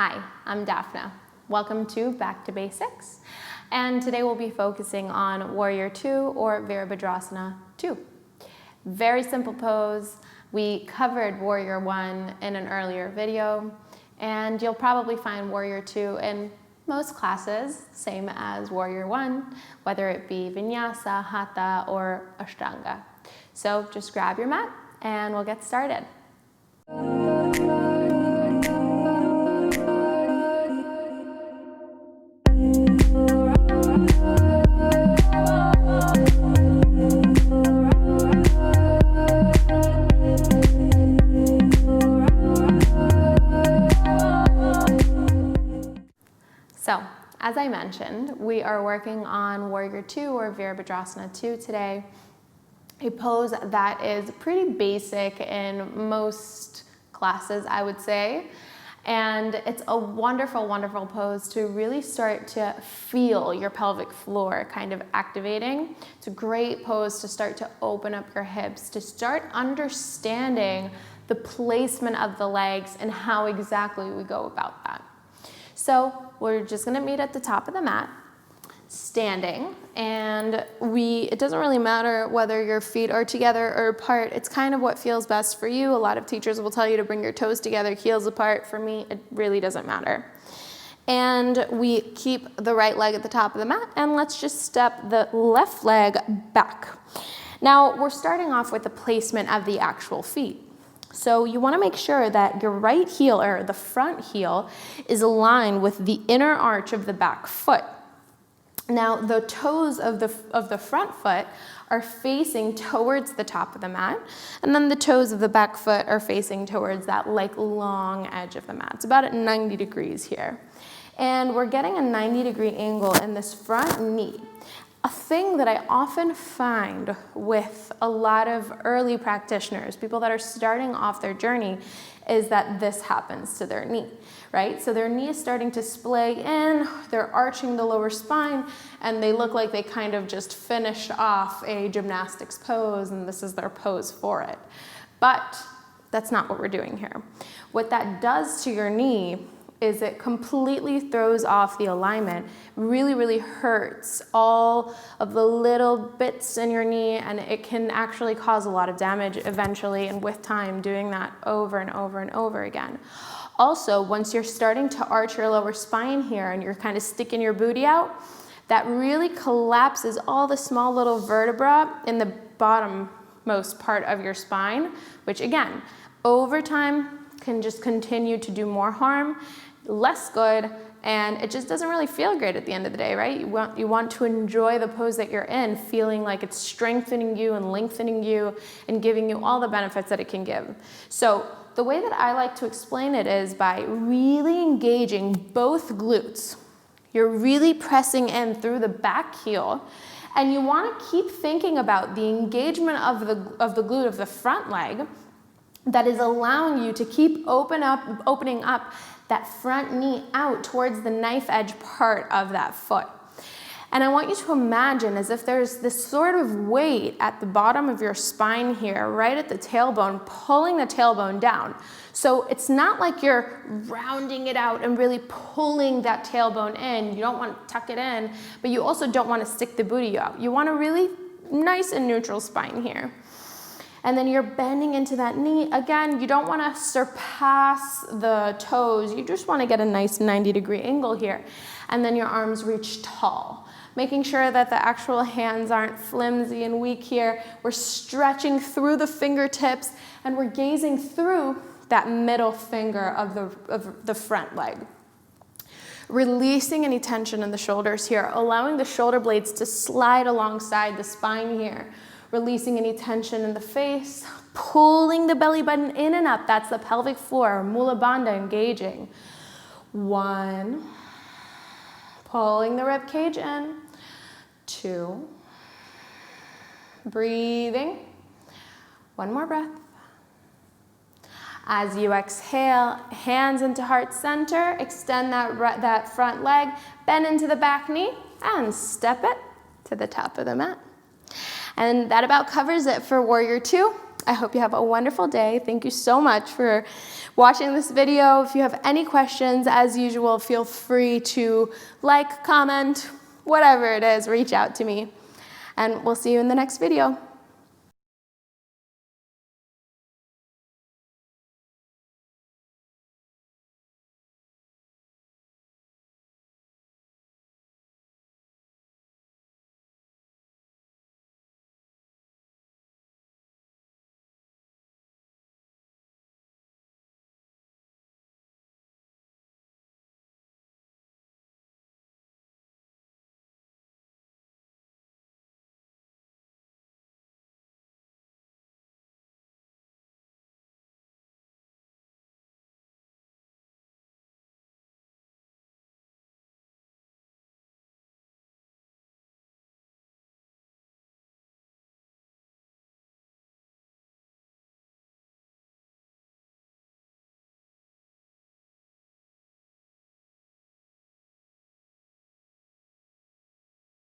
Hi, I'm Daphna. Welcome to Back to Basics. And today we'll be focusing on Warrior 2 or Virabhadrasana 2. Very simple pose. We covered Warrior 1 in an earlier video, and you'll probably find Warrior 2 in most classes, same as Warrior 1, whether it be vinyasa, hatha, or ashtanga. So just grab your mat and we'll get started. So, as I mentioned, we are working on Warrior 2 or Virabhadrasana 2 today, a pose that is pretty basic in most classes, I would say. And it's a wonderful, wonderful pose to really start to feel your pelvic floor kind of activating. It's a great pose to start to open up your hips, to start understanding the placement of the legs and how exactly we go about that. So we're just gonna meet at the top of the mat, standing, and it doesn't really matter whether your feet are together or apart. It's kind of what feels best for you. A lot of teachers will tell you to bring your toes together, heels apart. For me, it really doesn't matter. And we keep the right leg at the top of the mat, and let's just step the left leg back. Now, we're starting off with the placement of the actual feet. So you want to make sure that your right heel, or the front heel, is aligned with the inner arch of the back foot. Now, the toes of the front foot are facing towards the top of the mat, and then the toes of the back foot are facing towards that long edge of the mat. It's about at 90 degrees here. And we're getting a 90-degree angle in this front knee. A thing that I often find with a lot of early practitioners, people that are starting off their journey, is that this happens to their knee, right? So their knee is starting to splay in, they're arching the lower spine, and they look like they kind of just finished off a gymnastics pose, and this is their pose for it. But that's not what we're doing here. What that does to your knee is it completely throws off the alignment, really hurts all of the little bits in your knee, and it can actually cause a lot of damage eventually, and with time, doing that over and over and over again. Also, once you're starting to arch your lower spine here and you're kind of sticking your booty out, that really collapses all the small little vertebra in the bottommost part of your spine, which again, over time can just continue to do more harm, less good, and it just doesn't really feel great at the end of the day, right? You want to enjoy the pose that you're in, feeling like it's strengthening you and lengthening you and giving you all the benefits that it can give. So the way that I like to explain it is by really engaging both glutes. You're really pressing in through the back heel, and you want to keep thinking about the engagement of the glute of the front leg that is allowing you to keep opening up that front knee out towards the knife edge part of that foot. And I want you to imagine as if there's this sort of weight at the bottom of your spine here, right at the tailbone, pulling the tailbone down. So it's not like you're rounding it out and really pulling that tailbone in. You don't want to tuck it in, but you also don't want to stick the booty out. You want a really nice and neutral spine here. And then you're bending into that knee. Again, you don't want to surpass the toes. You just want to get a nice 90-degree angle here. And then your arms reach tall, making sure that the actual hands aren't flimsy and weak here. We're stretching through the fingertips, and we're gazing through that middle finger of the front leg. Releasing any tension in the shoulders here, allowing the shoulder blades to slide alongside the spine here. Releasing any tension in the face, pulling the belly button in and up. That's the pelvic floor, Mula Bandha engaging. 1, pulling the rib cage in. 2, breathing. 1 more breath. As you exhale, hands into heart center, extend that front leg, bend into the back knee, and step it to the top of the mat. And that about covers it for Warrior 2. I hope you have a wonderful day. Thank you so much for watching this video. If you have any questions, as usual, feel free to like, comment, whatever it is, reach out to me. And we'll see you in the next video.